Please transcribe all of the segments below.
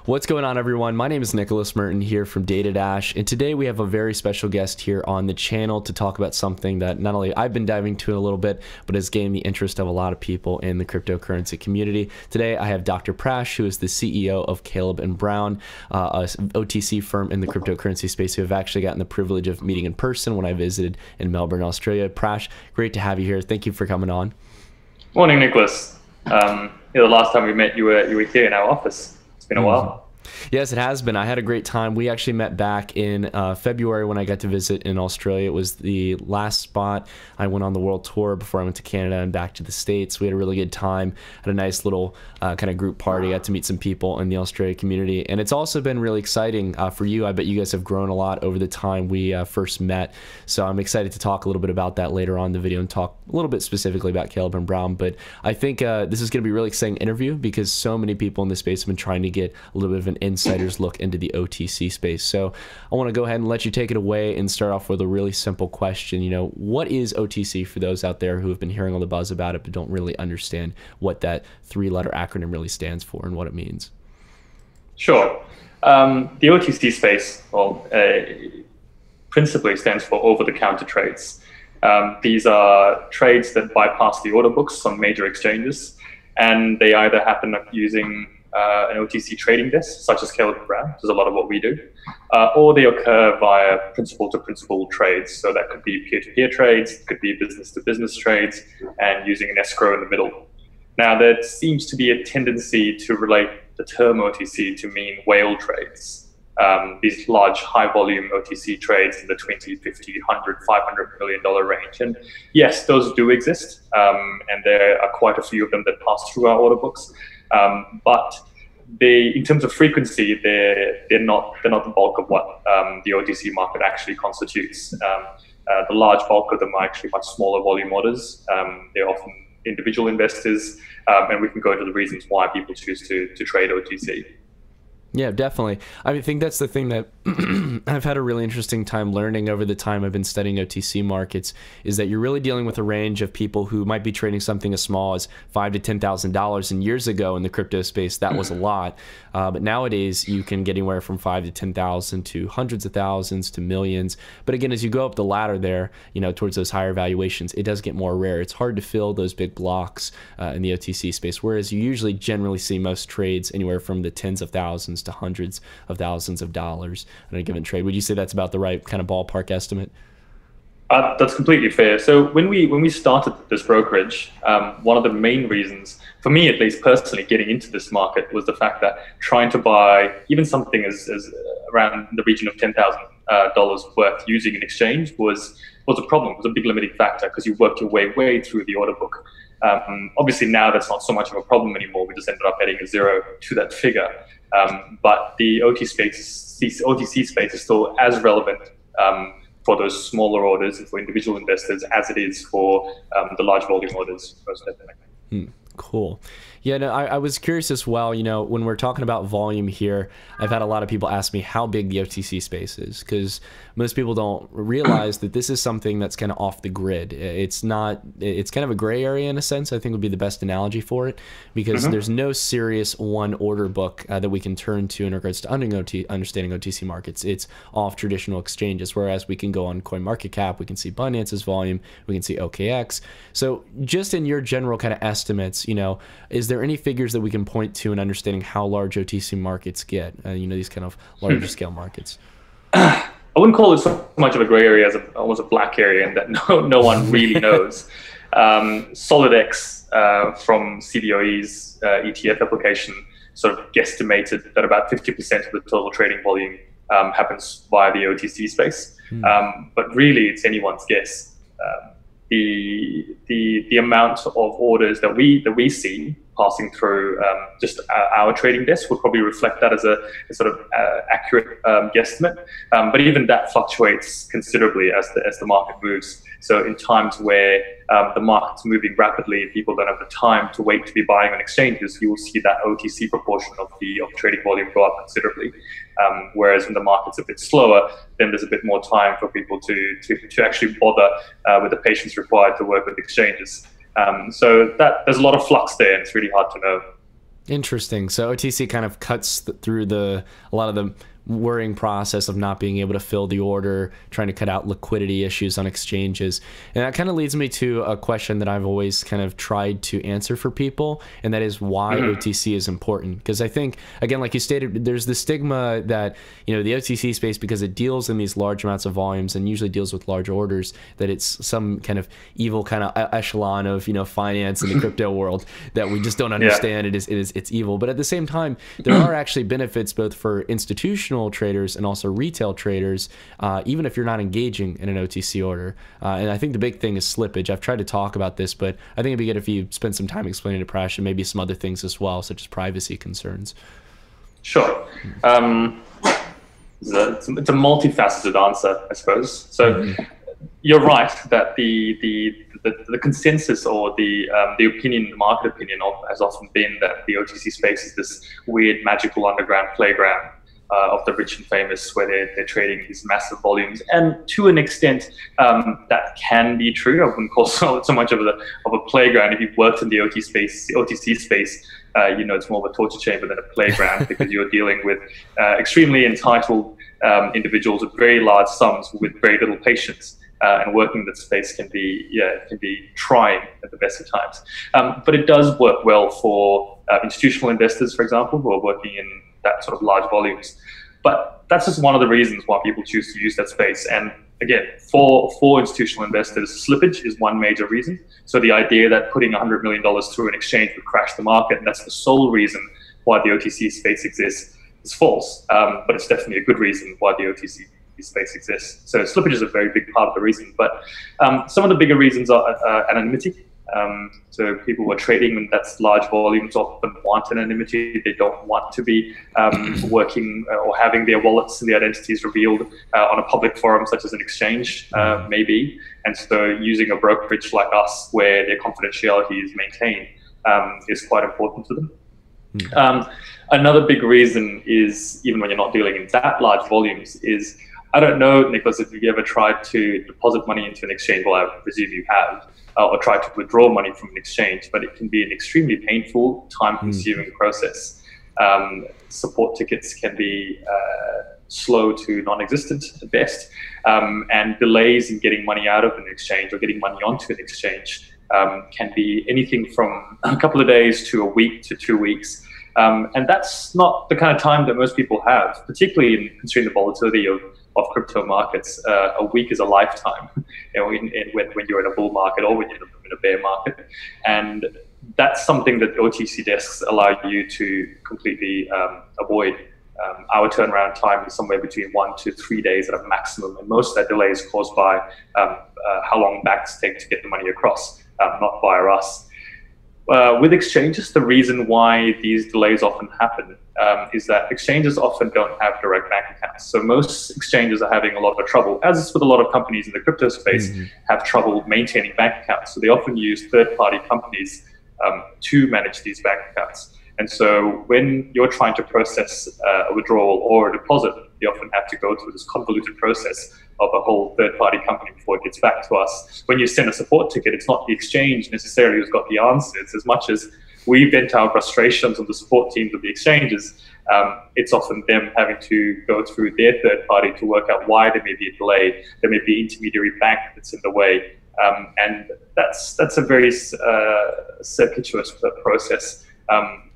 What's going on, everyone? My name is Nicholas Merton here from Data Dash, and today we have a very special guest here on the channel to talk about something that not only I've been diving to a little bit, but has gained the interest of a lot of people in the cryptocurrency community. Today, I have Dr. Prash, who is the CEO of Caleb & Brown, a OTC firm in the cryptocurrency space who have actually gotten the privilege of meeting in person when I visited in Melbourne, Australia. Prash, great to have you here. Thank you for coming on. Morning, Nicholas. The last time we met, you were here in our office. It's been a while. Yes, it has been. I had a great time. We actually met back in February when I got to visit in Australia. It was the last spot I went on the world tour before I went to Canada and back to the States. We had a really good time, had a nice little kind of group party, got to meet some people in the Australia community. And it's also been really exciting for you. I bet you guys have grown a lot over the time we first met. So I'm excited to talk a little bit about that later on in the video and talk a little bit specifically about Caleb & Brown. But I think this is going to be a really exciting interview because so many people in this space have been trying to get a little bit of an insider's look into the OTC space. So I want to go ahead and let you take it away and start off with a really simple question. You know, what is OTC for those out there who have been hearing all the buzz about it but don't really understand what that three-letter acronym really stands for and what it means? Sure. The OTC space, well, principally stands for over-the-counter trades. These are trades that bypass the order books on major exchanges, and they either happen using an OTC trading desk, such as Caleb & Brown, which is a lot of what we do, or they occur via principal-to-principal trades. So that could be peer-to-peer trades, it could be business-to-business trades, and using an escrow in the middle. Now, there seems to be a tendency to relate the term OTC to mean whale trades. These large, high-volume OTC trades in the $20, $50, $100, $500 million range. And yes, those do exist, and there are quite a few of them that pass through our order books. But in terms of frequency, they're not the bulk of what the OTC market actually constitutes. The large bulk of them are actually much smaller volume orders. They're often individual investors, and we can go into the reasons why people choose to trade OTC. Yeah, definitely. I think that's the thing that I've had a really interesting time learning over the time I've been studying OTC markets is that you're really dealing with a range of people who might be trading something as small as $5,000 to $10,000. And years ago in the crypto space, that was a lot. But nowadays, you can get anywhere from $5,000 to $10,000 to hundreds of thousands to millions. But again, as you go up the ladder there, you know, towards those higher valuations, it does get more rare. It's hard to fill those big blocks in the OTC space, whereas you usually generally see most trades anywhere from the tens of thousands to hundreds of thousands of dollars on a given trade. Would you say that's about the right kind of ballpark estimate? That's completely fair. So when we started this brokerage, one of the main reasons, for me at least personally, getting into this market was the fact that trying to buy even something as around the region of $10,000 worth using an exchange was a problem, was a big limiting factor because you worked your way through the order book. Obviously now that's not so much of a problem anymore. We just ended up adding a zero to that figure. But the OTC space is still as relevant for those smaller orders and for individual investors as it is for the large volume orders, most definitely. Cool. Yeah, no, I was curious as well, you know, when we're talking about volume here, I've had a lot of people ask me how big the OTC space is, because most people don't realize that this is something that's kind of off the grid. It's not, it's kind of a gray area in a sense, I think would be the best analogy for it, because there's no serious one order book that we can turn to in regards to understanding OTC markets. It's off traditional exchanges, whereas we can go on CoinMarketCap, we can see Binance's volume, we can see OKX. So just in your general kind of estimates, you know, is there any figures that we can point to in understanding how large OTC markets get, you know, these kind of larger scale markets? I wouldn't call it so much of a gray area as almost a black area, and that no one really knows. SolidX from CBOE's ETF application sort of guesstimated that about 50% of the total trading volume happens via the OTC space. But really, it's anyone's guess. The amount of orders that we see passing through just our trading desk would probably reflect that as a sort of accurate guesstimate. But even that fluctuates considerably as the market moves. So in times where the market's moving rapidly, people don't have the time to wait to be buying on exchanges, you will see that OTC proportion of trading volume go up considerably. Whereas when the market's a bit slower, then there's a bit more time for people to actually bother with the patience required to work with exchanges. So there's a lot of flux there, and it's really hard to know. Interesting. So OTC kind of cuts through a lot of the worrying process of not being able to fill the order, trying to cut out liquidity issues on exchanges. And that kind of leads me to a question that I've always kind of tried to answer for people, and that is why OTC is important. Because I think, again, like you stated, there's the stigma that, you know, the OTC space, because it deals in these large amounts of volumes and usually deals with large orders, that it's some kind of evil kind of echelon of, you know, finance in the crypto world that we just don't understand. It's evil. But at the same time, there are actually benefits both for institutional traders and also retail traders, even if you're not engaging in an OTC order. And I think the big thing is slippage. I've tried to talk about this, but I think it'd be good if you spend some time explaining to Prash and maybe some other things as well, such as privacy concerns. Sure. It's a multifaceted answer, I suppose. So you're right that the consensus or the opinion, the market opinion has often been that the OTC space is this weird magical underground playground of the rich and famous, where they're trading these massive volumes. And to an extent, that can be true. I wouldn't call it so much of a playground. If you've worked in the OTC space, you know, it's more of a torture chamber than a playground, because you're dealing with extremely entitled individuals with very large sums with very little patience. And working in that space can be trying at the best of times. But it does work well for institutional investors, for example, who are working in that sort of large volumes. But that's just one of the reasons why people choose to use that space. And again, for institutional investors, slippage is one major reason. So the idea that putting $100 million through an exchange would crash the market, and that's the sole reason why the OTC space exists, is false. But it's definitely a good reason why the OTC space exists. So slippage is a very big part of the reason. But some of the bigger reasons are anonymity. So people who are trading in that's large volumes often want anonymity. They don't want to be working or having their wallets and their identities revealed on a public forum such as an exchange, maybe. And so using a brokerage like us, where their confidentiality is maintained, is quite important to them. Another big reason is, even when you're not dealing in that large volumes, is, I don't know, Nicholas, if you've ever tried to deposit money into an exchange. Well, I presume you have, or tried to withdraw money from an exchange, but it can be an extremely painful, time-consuming process. Support tickets can be slow to non-existent at best, and delays in getting money out of an exchange or getting money onto an exchange can be anything from a couple of days to a week to 2 weeks. And that's not the kind of time that most people have, particularly in considering the volatility of crypto markets. A week is a lifetime, you know, when you're in a bull market or when you're in a bear market. And that's something that OTC desks allow you to completely avoid. Our turnaround time is somewhere between 1 to 3 days at a maximum, and most of that delay is caused by how long banks take to get the money across, not via us. With exchanges, the reason why these delays often happen is that exchanges often don't have direct bank accounts. So most exchanges are having a lot of trouble, as is with a lot of companies in the crypto space, have trouble maintaining bank accounts. So they often use third-party companies to manage these bank accounts. And so when you're trying to process a withdrawal or a deposit, you often have to go through this convoluted process of a whole third-party company before it gets back to us. When you send a support ticket, it's not the exchange necessarily who's got the answers. As much as we vent our frustrations on the support teams of the exchanges, it's often them having to go through their third party to work out why there may be a delay. There may be an intermediary bank that's in the way. And that's a very circuitous process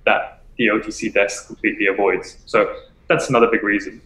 that the OTC desk completely avoids. So that's another big reason.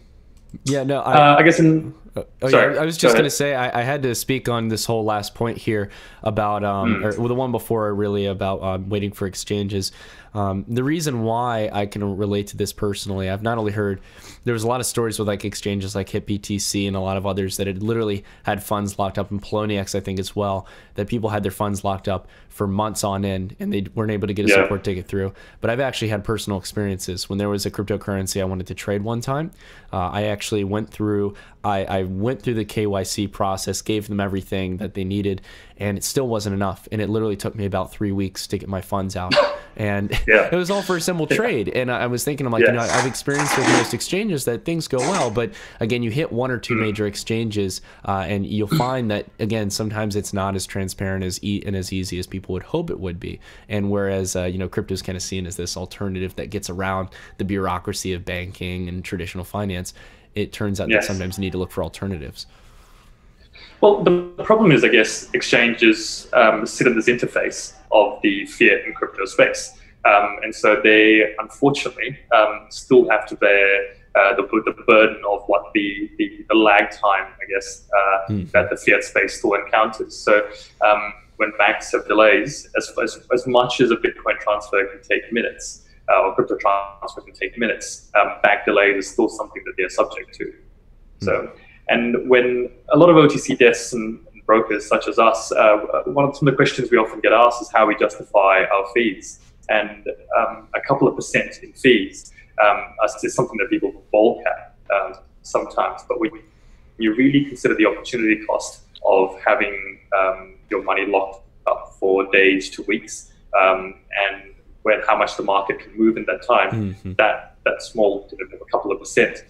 Yeah, no, I guess sorry, I was just going to say, I had to speak on this whole last point here about, or the one before really about waiting for exchanges. The reason why I can relate to this personally, I've not only heard, there was a lot of stories with like exchanges like HitBTC and a lot of others that had literally had funds locked up, in Poloniex I think as well, that people had their funds locked up for months on end and they weren't able to get a support ticket through. But I've actually had personal experiences. When there was a cryptocurrency I wanted to trade one time, I actually went through, I went through the KYC process, gave them everything that they needed, and it still wasn't enough. And it literally took me about 3 weeks to get my funds out. And Yeah. It was all for a simple trade. And I was thinking, I'm like, you know, I've experienced with most exchanges that things go well, but again, you hit one or two major exchanges, and you'll find that again, sometimes it's not as transparent and as easy as people would hope it would be. And whereas you know, crypto is kind of seen as this alternative that gets around the bureaucracy of banking and traditional finance, it turns out that sometimes you need to look for alternatives. Well, the problem is, I guess, exchanges sit in this interface of the fiat and crypto space. And so they, unfortunately, still have to bear the burden of what the lag time, I guess, that the fiat space still encounters. So when banks have delays, as much as a Bitcoin transfer can take minutes, or crypto transfer can take minutes, bank delays is still something that they're subject to. So, and when a lot of OTC desks and brokers such as us, some of the questions we often get asked is how we justify our fees. And a couple of percent in fees is something that people balk at sometimes. But when you really consider the opportunity cost of having your money locked up for days to weeks, and how much the market can move in that time, that small, a couple of percent,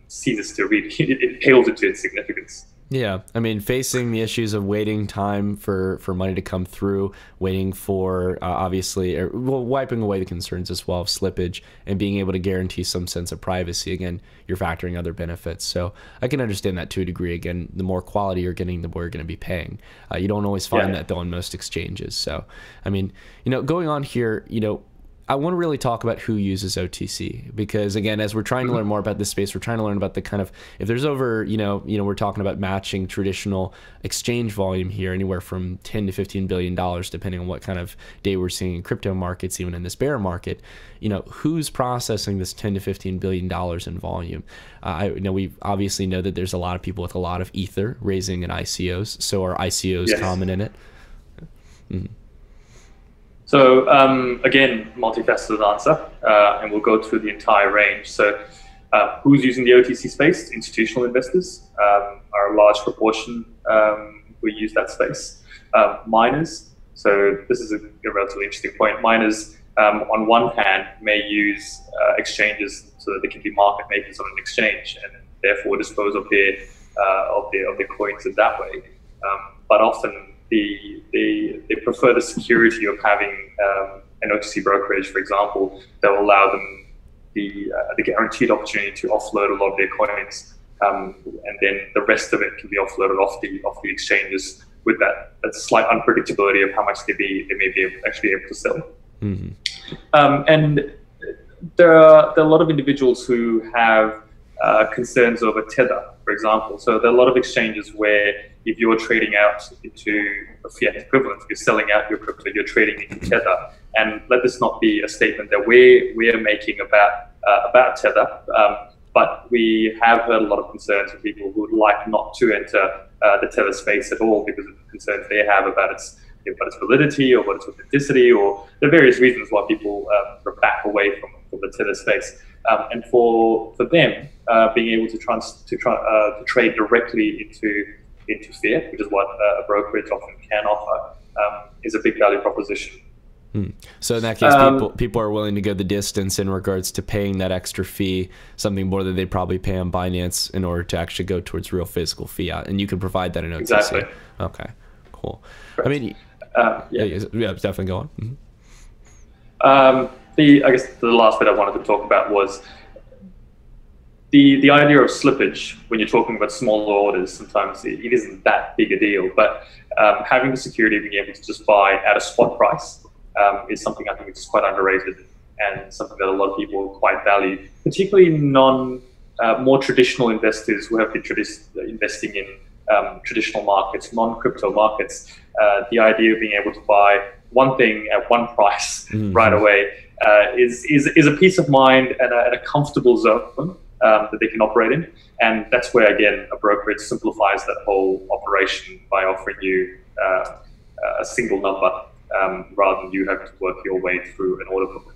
ceases to really, it pales into its significance. Yeah, I mean, facing the issues of waiting time for money to come through, waiting for obviously, wiping away the concerns as well of slippage, and being able to guarantee some sense of privacy. Again, you're factoring other benefits. So I can understand that to a degree. Again, the more quality you're getting, the more you're going to be paying. You don't always find that though on most exchanges. So, I mean, you know, going on here, you know, I want to really talk about who uses OTC, because again, as we're trying to learn more about this space, we're trying to learn about the kind of, if there's over, you know, we're talking about matching traditional exchange volume here, anywhere from 10 to $15 billion, depending on what kind of day we're seeing in crypto markets, even in this bear market. You know, who's processing this 10 to $15 billion in volume? We obviously know that there's a lot of people with a lot of Ether raising in ICOs. So are ICOs common in it? So again, multifaceted answer, and we'll go through the entire range. So who's using the OTC space? Institutional investors are a large proportion who use that space. Miners, so this is a relatively interesting point. Miners, on one hand, may use exchanges so that they can be market makers on an exchange and therefore dispose of their coins in that way. But often they prefer the security of having an OTC brokerage, for example, that will allow them the guaranteed opportunity to offload a lot of their coins, and then the rest of it can be offloaded off the exchanges with that slight unpredictability of how much they may be actually able to sell. And there are a lot of individuals who have concerns over tether, for example. So there are a lot of exchanges where if you're trading out into a fiat equivalent, you're selling out your crypto, you're trading into tether. And let this not be a statement that we're making about tether, but we have heard a lot of concerns from people who would like not to enter the tether space at all because of the concerns they have about its validity or about its authenticity, or the various reasons why people back away from the tether space. And for them, being able to trade directly into fiat, which is what a brokerage often can offer, is a big value proposition. So in that case, people are willing to go the distance in regards to paying that extra fee, something more than they probably pay on Binance, in order to actually go towards real physical fiat, and you can provide that in OTC. Exactly. Okay, cool. Correct. I mean, yeah, definitely go on. I guess the last bit I wanted to talk about was the idea of slippage. When you're talking about smaller orders, sometimes it isn't that big a deal, but having the security of being able to just buy at a spot price is something I think is quite underrated, and something that a lot of people quite value, particularly more traditional investors who have been investing in traditional markets, non-crypto markets. The idea of being able to buy one thing at one price right away is a peace of mind and a comfortable zone that they can operate in. And that's where, again, a brokerage simplifies that whole operation by offering you a single number rather than you having to work your way through an order book.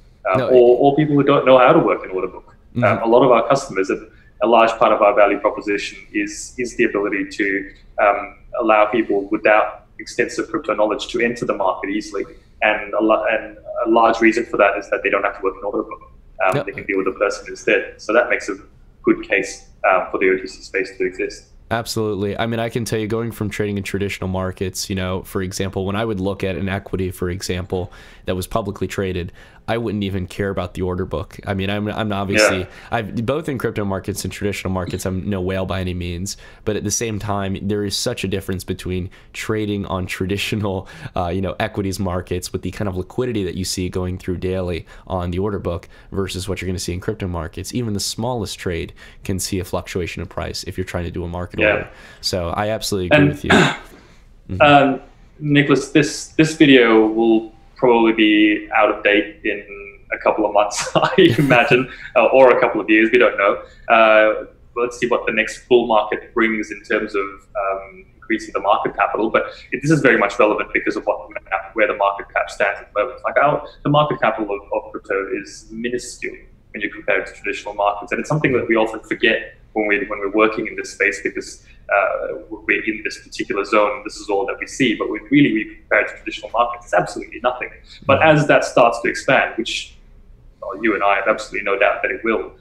Or people who don't know how to work an order book. A lot of our customers, a large part of our value proposition is the ability to allow people without extensive crypto knowledge to enter the market easily. and a large reason for that is that they don't have to work an order book. Yep. They can deal with the person instead. So that makes a good case for the OTC space to exist. Absolutely. I mean, I can tell you, going from trading in traditional markets, for example, when I would look at an equity, for example, that was publicly traded, I wouldn't even care about the order book. I mean, I'm obviously, both in crypto markets and traditional markets, I'm no whale by any means, but at the same time, there is such a difference between trading on traditional, equities markets with the kind of liquidity that you see going through daily on the order book versus what you're going to see in crypto markets. Even the smallest trade can see a fluctuation of price if you're trying to do a market order. So I absolutely agree with you. Nicholas, this video will probably be out of date in a couple of months, I imagine, or a couple of years. We don't know. Let's see what the next bull market brings in terms of increasing the market capital. But this is very much relevant because of where the market cap stands at the moment. Like the market capital of crypto is minuscule when you compare it to traditional markets, and it's something that we often forget when we're working in this space, because we're in this particular zone. This is all that we see, but we compare it to traditional markets, it's absolutely nothing. But as that starts to expand, which you and I have absolutely no doubt that it will,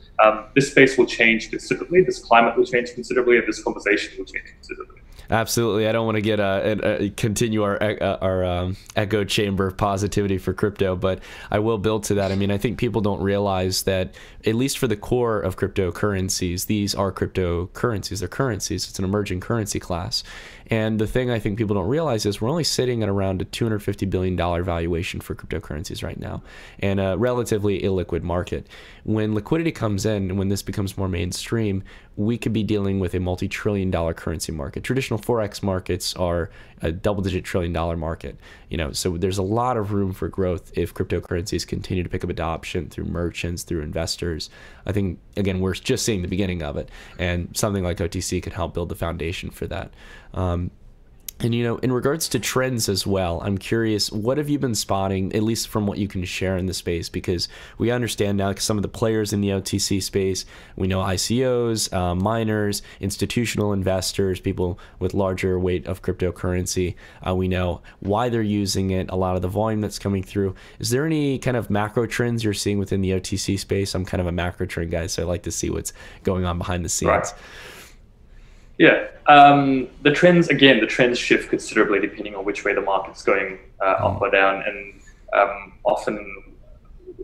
this space will change considerably. This climate will change considerably, and this conversation will change considerably. Absolutely. I don't want to get continue our echo chamber of positivity for crypto, but I will build to that. I mean, I think people don't realize that, at least for the core of cryptocurrencies, these are cryptocurrencies. They're currencies. It's an emerging currency class. And the thing I think people don't realize is we're only sitting at around a $250 billion valuation for cryptocurrencies right now, and a relatively illiquid market. When liquidity comes in and when this becomes more mainstream, we could be dealing with a multi-trillion-dollar currency market. Traditional Forex markets are a double-digit trillion-dollar market, so there's a lot of room for growth if cryptocurrencies continue to pick up adoption through merchants, through investors. I think, again, we're just seeing the beginning of it, and something like OTC can help build the foundation for that. And, in regards to trends as well, I'm curious, what have you been spotting, at least from what you can share in the space? Because we understand now some of the players in the OTC space, we know ICOs, miners, institutional investors, people with larger weight of cryptocurrency. We know why they're using it, a lot of the volume that's coming through. Is there any kind of macro trends you're seeing within the OTC space? I'm kind of a macro trend guy, so I like to see what's going on behind the scenes. Right. Yeah, the trends shift considerably depending on which way the market's going, up or down. And often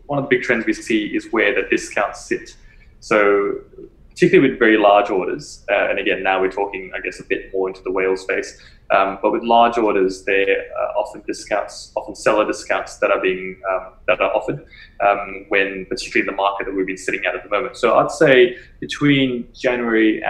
one of the big trends we see is where the discounts sit. So particularly with very large orders, and again, now we're talking, I guess, a bit more into the whale space, but with large orders, there are often seller discounts that are being offered, when particularly in the market that we've been sitting at the moment. So I'd say between February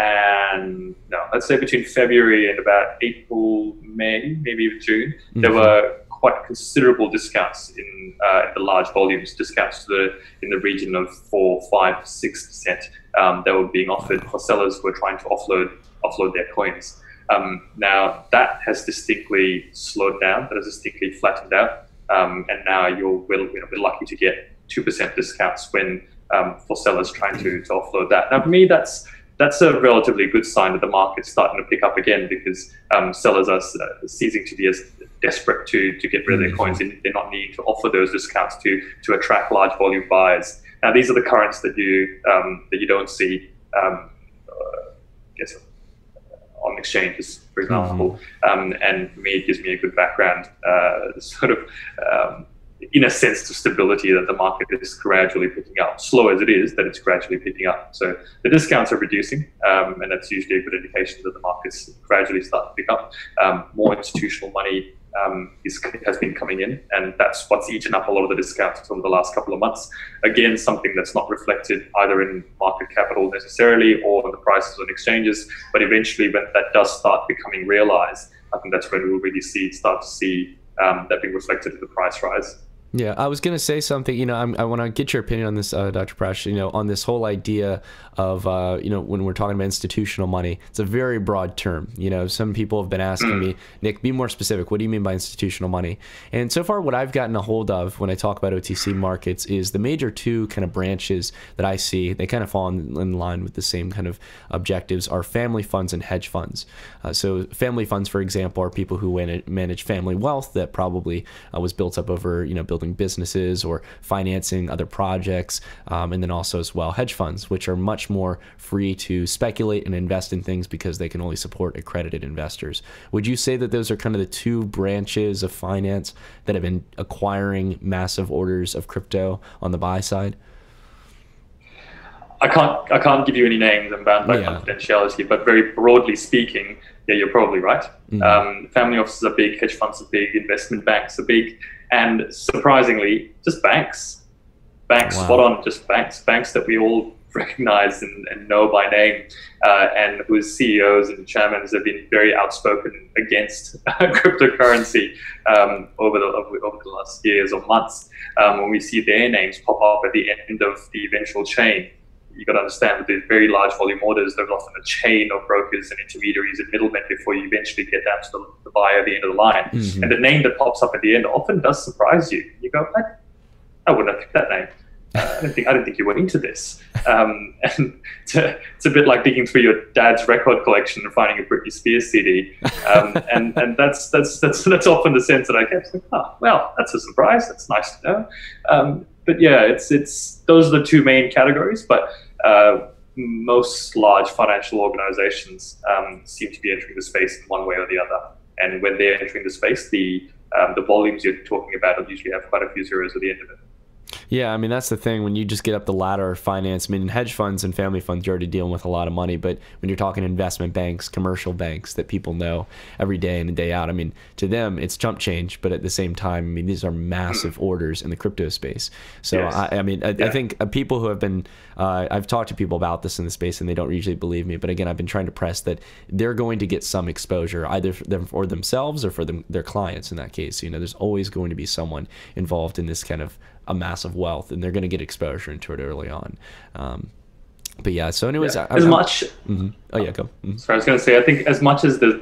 and about April, May, maybe even June, there were quite considerable discounts in the large volumes, discounts in the region of 4%, 5%, 6% that were being offered for sellers who were trying to offload their coins. Now that has distinctly slowed down, that has distinctly flattened out, and now we're lucky to get 2% discounts when for sellers trying to offload that. Now for me, that's a relatively good sign that the market's starting to pick up again, because sellers are ceasing to be as desperate to get rid of their coins. They're not needing to offer those discounts to attract large volume buyers. Now these are the currents that you don't see, I guess, on exchanges, for example. And for me, it gives me a good background, in a sense, to stability, that the market is gradually picking up. Slow as it is, that it's gradually picking up. So the discounts are reducing, and that's usually a good indication that the market's gradually starting to pick up. More institutional money has been coming in, and that's what's eaten up a lot of the discounts over the last couple of months. Again, something that's not reflected either in market capital necessarily or in the prices on exchanges, but eventually when that does start becoming realized, I think that's when we'll really start to see that being reflected in the price rise. Yeah, I was going to say something, I want to get your opinion on this, Dr. Prash, on this whole idea of, when we're talking about institutional money, it's a very broad term. Some people have been asking me, Nick, be more specific. What do you mean by institutional money? And so far, what I've gotten a hold of when I talk about OTC markets is the major two kind of branches that I see, they kind of fall in line with the same kind of objectives, are family funds and hedge funds. So family funds, for example, are people who manage family wealth that probably was built up over, building businesses or financing other projects, and then also as well hedge funds, which are much more free to speculate and invest in things because they can only support accredited investors. Would you say that those are kind of the two branches of finance that have been acquiring massive orders of crypto on the buy side? I can't give you any names. I'm bound by confidentiality, but very broadly speaking, yeah, you're probably right. Family offices are big, hedge funds are big, investment banks are big, and surprisingly, just banks. Wow. Spot on, just banks that we all recognize and know by name, and whose CEOs and chairmen have been very outspoken against cryptocurrency over the last years or months. When we see their names pop up at the end of the eventual chain, you got to understand that there's very large volume orders. There's often a chain of brokers and intermediaries and middlemen before you eventually get down to the buyer at the end of the line. And the name that pops up at the end often does surprise you. You go, I wouldn't have picked that name. I didn't think you were into this. And it's a bit like digging through your dad's record collection and finding a Britney Spears CD. And that's often the sense that I get. Like, oh, well, that's a surprise. That's nice to know. But yeah, it's those are the two main categories. But most large financial organizations seem to be entering the space in one way or the other. And when they're entering the space, the volumes you're talking about usually have quite a few zeros at the end of it. Yeah, I mean, that's the thing. When you just get up the ladder of finance, I mean, in hedge funds and family funds, you're already dealing with a lot of money. But when you're talking investment banks, commercial banks that people know every day in and day out, I mean, to them, it's chump change. But at the same time, I mean, these are massive orders in the crypto space. So, yes. I think people who have been, I've talked to people about this in the space and they don't usually believe me. But again, I've been trying to press that they're going to get some exposure, either for themselves or for their clients in that case. There's always going to be someone involved in this kind of a massive wealth, and they're going to get exposure into it early on. But yeah, so anyways, yeah. Oh yeah, go. So I was going to say, I think as much as their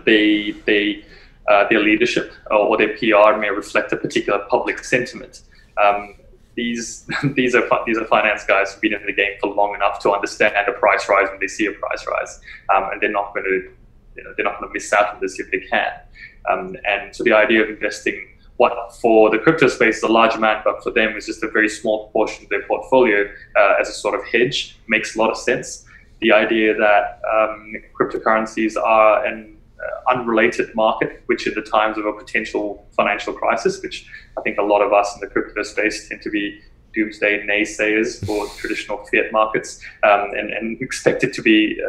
leadership or their PR may reflect a particular public sentiment, these are finance guys who've been in the game for long enough to understand a price rise when they see a price rise, and they're not going to miss out on this if they can. And so the idea of investing, what for the crypto space is a large amount, but for them is just a very small portion of their portfolio as a sort of hedge, makes a lot of sense. The idea that cryptocurrencies are an unrelated market, which in the times of a potential financial crisis, which I think a lot of us in the crypto space tend to be doomsday naysayers for traditional fiat markets, and expect it to be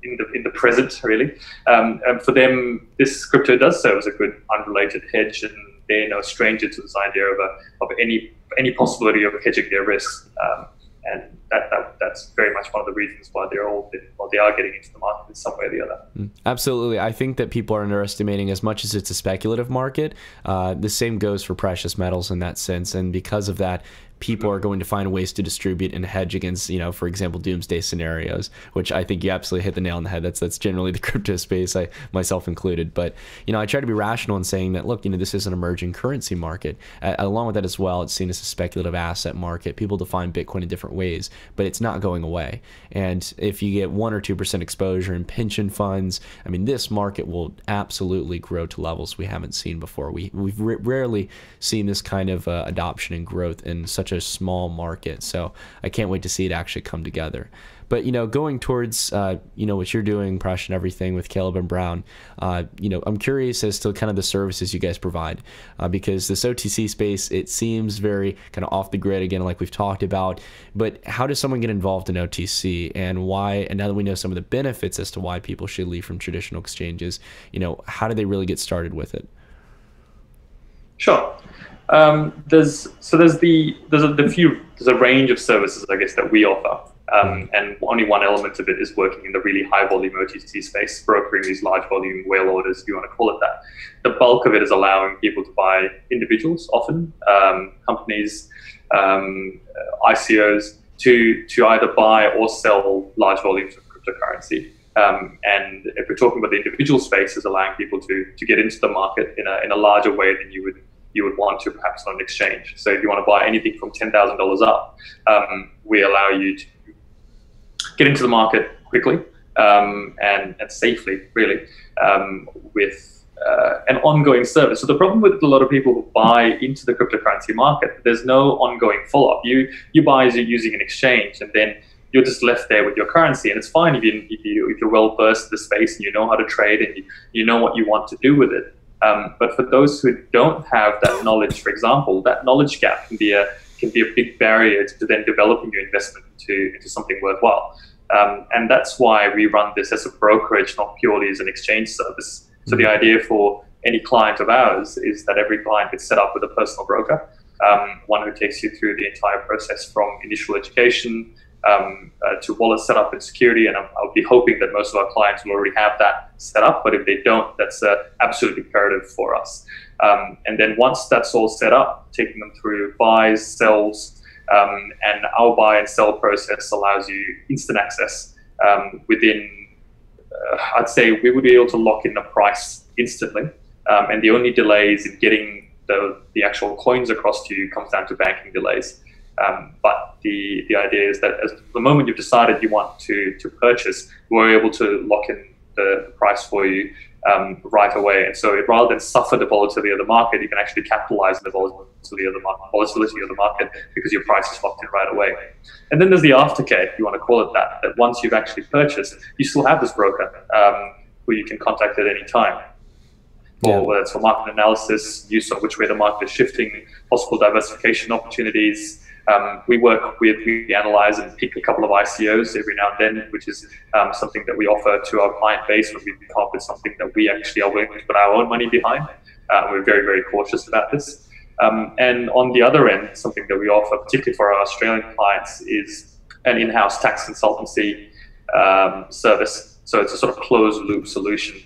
in the present, really. And for them, this crypto does serve as a good unrelated hedge, and they're no stranger to this idea of any possibility of hedging their risks. And that's very much one of the reasons why they are getting into the market in some way or the other. Absolutely. I think that people are underestimating, as much as it's a speculative market, the same goes for precious metals in that sense. And because of that, people are going to find ways to distribute and hedge against, for example, doomsday scenarios, which I think you absolutely hit the nail on the head. That's generally the crypto space, myself included. But, I try to be rational in saying that, look, this is an emerging currency market. Along with that as well, it's seen as a speculative asset market. People define Bitcoin in different ways, but it's not going away. And if you get 1 or 2% exposure in pension funds, I mean, this market will absolutely grow to levels we haven't seen before. We've rarely seen this kind of adoption and growth in such a small market. So I can't wait to see it actually come together. But, going towards, what you're doing, Prash, and everything with Caleb and Brown, I'm curious as to kind of the services you guys provide, because this OTC space, it seems very kind of off the grid, again, like we've talked about. But how does someone get involved in OTC, and why? And now that we know some of the benefits as to why people should leave from traditional exchanges, how do they really get started with it? Sure. There's a range of services, I guess, that we offer. And only one element of it is working in the really high volume OTC space, brokering these large volume whale orders, if you want to call it that. The bulk of it is allowing people to buy, individuals often, companies, ICOs, to either buy or sell large volumes of cryptocurrency. And if we're talking about the individual space, is allowing people to get into the market in a larger way than you would want to, perhaps on an exchange. So if you want to buy anything from $10,000 up, we allow you to get into the market quickly and safely, really, with an ongoing service. So the problem with a lot of people who buy into the cryptocurrency market, there's no ongoing follow-up. You buy as you're using an exchange, and then you're just left there with your currency, and it's fine if you're well versed in the space and you know how to trade and you know what you want to do with it. But for those who don't have that knowledge, for example, that knowledge gap can be a big barrier to then developing your investment into something worthwhile. And that's why we run this as a brokerage, not purely as an exchange service. So the idea for any client of ours is that every client gets set up with a personal broker, one who takes you through the entire process from initial education to wallet setup and security. And I'll be hoping that most of our clients will already have that set up, but if they don't, that's absolutely imperative for us. And then once that's all set up, taking them through buys, sells, and our buy and sell process allows you instant access within, I'd say we would be able to lock in the price instantly. And the only delays in getting the actual coins across to you comes down to banking delays. But the idea is that as the moment you've decided you want to purchase, we're able to lock in the price for you right away. And so rather than suffer the volatility of the market, you can actually capitalize on the volatility of the market because your price is locked in right away. And then there's the aftercare, if you want to call it that once you've actually purchased, you still have this broker who you can contact at any time. Or whether it's for market analysis, use of which way the market is shifting, possible diversification opportunities. We analyze and pick a couple of ICOs every now and then, which is something that we offer to our client base when we come up with something that we actually are willing to put our own money behind. We're very, very cautious about this. And on the other end, something that we offer, particularly for our Australian clients, is an in-house tax consultancy service. So it's a sort of closed loop solution.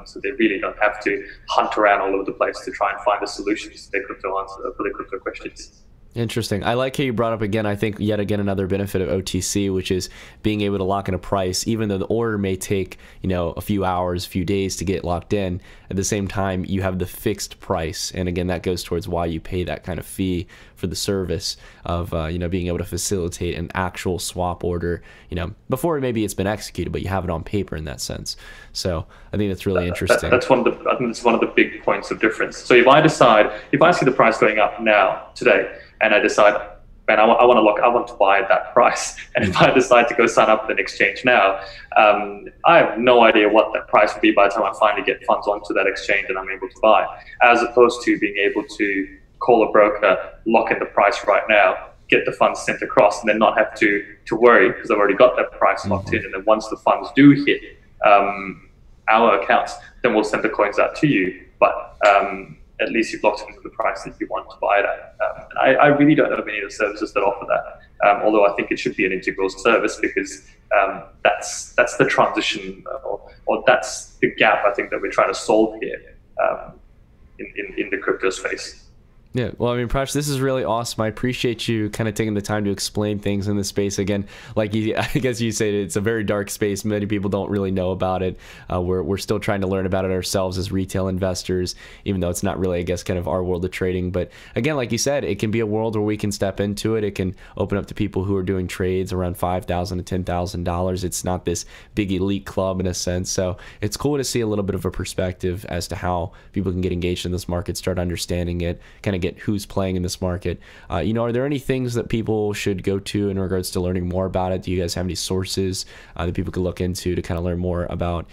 So they really don't have to hunt around all over the place to try and find the solutions to their crypto questions. Interesting. I like how you brought up again, I think yet again another benefit of OTC, which is being able to lock in a price, even though the order may take, a few hours, a few days to get locked in. At the same time, you have the fixed price. And again, that goes towards why you pay that kind of fee for the service of, being able to facilitate an actual swap order, before maybe it's been executed, but you have it on paper in that sense. So I think that's really interesting. I think that's one of the big points of difference. So if I see the price going up now, today, and I decide, man, I want to buy at that price. And if I decide to go sign up with an exchange now, I have no idea what that price will be by the time I finally get funds onto that exchange and I'm able to buy, as opposed to being able to call a broker, lock in the price right now, get the funds sent across, and then not have to worry because I've already got that price locked in. And then once the funds do hit our accounts, then we'll send the coins out to you. But at least you've locked into the price that you want to buy it at. And I really don't know of any of the services that offer that, although I think it should be an integral service because that's the transition or that's the gap I think that we're trying to solve here in the crypto space. Yeah, well, I mean, Prash, this is really awesome. I appreciate you kind of taking the time to explain things in this space. Again, like I guess you said, it's a very dark space. Many people don't really know about it. We're still trying to learn about it ourselves as retail investors, even though it's not really, I guess, kind of our world of trading. But again, like you said, it can be a world where we can step into it. It can open up to people who are doing trades around $5,000 to $10,000. It's not this big elite club in a sense. So it's cool to see a little bit of a perspective as to how people can get engaged in this market, start understanding it, kind of get who's playing in this market. Are there any things that people should go to in regards to learning more about it? Do you guys have any sources that people could look into to kind of learn more about,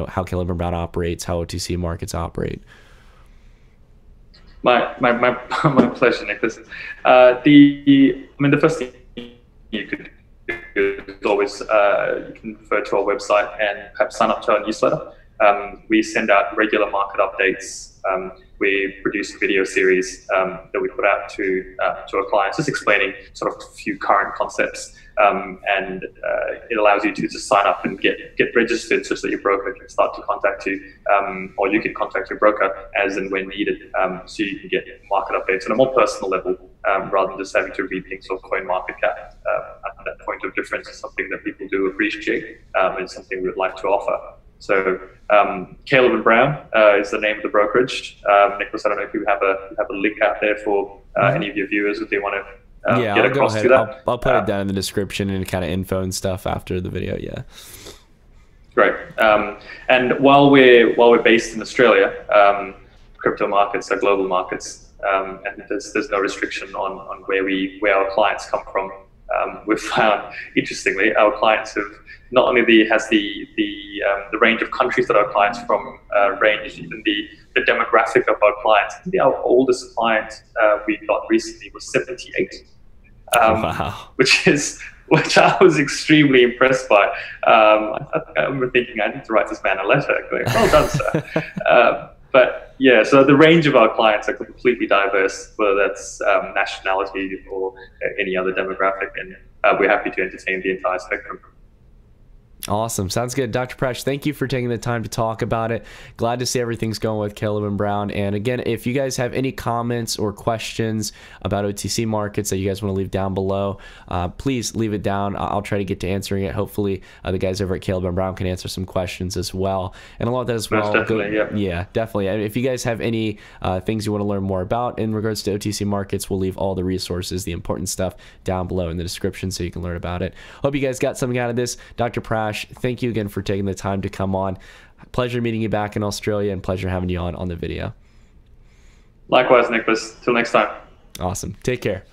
how Caliber Brown operates, how OTC markets operate? My pleasure, Nick. The first thing you could do is always you can refer to our website and perhaps sign up to our newsletter. We send out regular market updates We produce a video series that we put out to our clients, just explaining sort of a few current concepts, and it allows you to just sign up and get registered, such that your broker can start to contact you, or you can contact your broker as and when needed, so you can get market updates on a more personal level, rather than just having to read things off CoinMarketCap. That point of difference is something that people do appreciate, and something we'd like to offer. So Caleb and Brown is the name of the brokerage. Nicholas, I don't know if you have a link out there for any of your viewers if they want to yeah, get I'll across go ahead. to that. I'll put it down in the description and kind of info and stuff after the video. Yeah. Great. And while we're based in Australia, crypto markets are global markets, and there's no restriction on where our clients come from. We've found, interestingly, our clients have not only the range of countries that our clients from range, even the demographic of our clients. I think our oldest client we got recently was 78, Wow. which I was extremely impressed by. I remember thinking, I need to write this man a letter. Going, well done, sir. But yeah, so the range of our clients are completely diverse, whether that's nationality or any other demographic, and we're happy to entertain the entire spectrum. Awesome. Sounds good. Dr. Prash, thank you for taking the time to talk about it. Glad to see everything's going with Caleb and Brown. And again, if you guys have any comments or questions about OTC markets that you guys want to leave down below, please leave it down. I'll try to get to answering it. Hopefully the guys over at Caleb and Brown can answer some questions as well. And along with that as well, yeah, definitely. And if you guys have any things you want to learn more about in regards to OTC markets, we'll leave all the resources, the important stuff down below in the description so you can learn about it. Hope you guys got something out of this. Dr. Prash, thank you again for taking the time to come on. Pleasure meeting you back in Australia, and pleasure having you on the video. Likewise, Nicholas. Till next time. Awesome. Take care.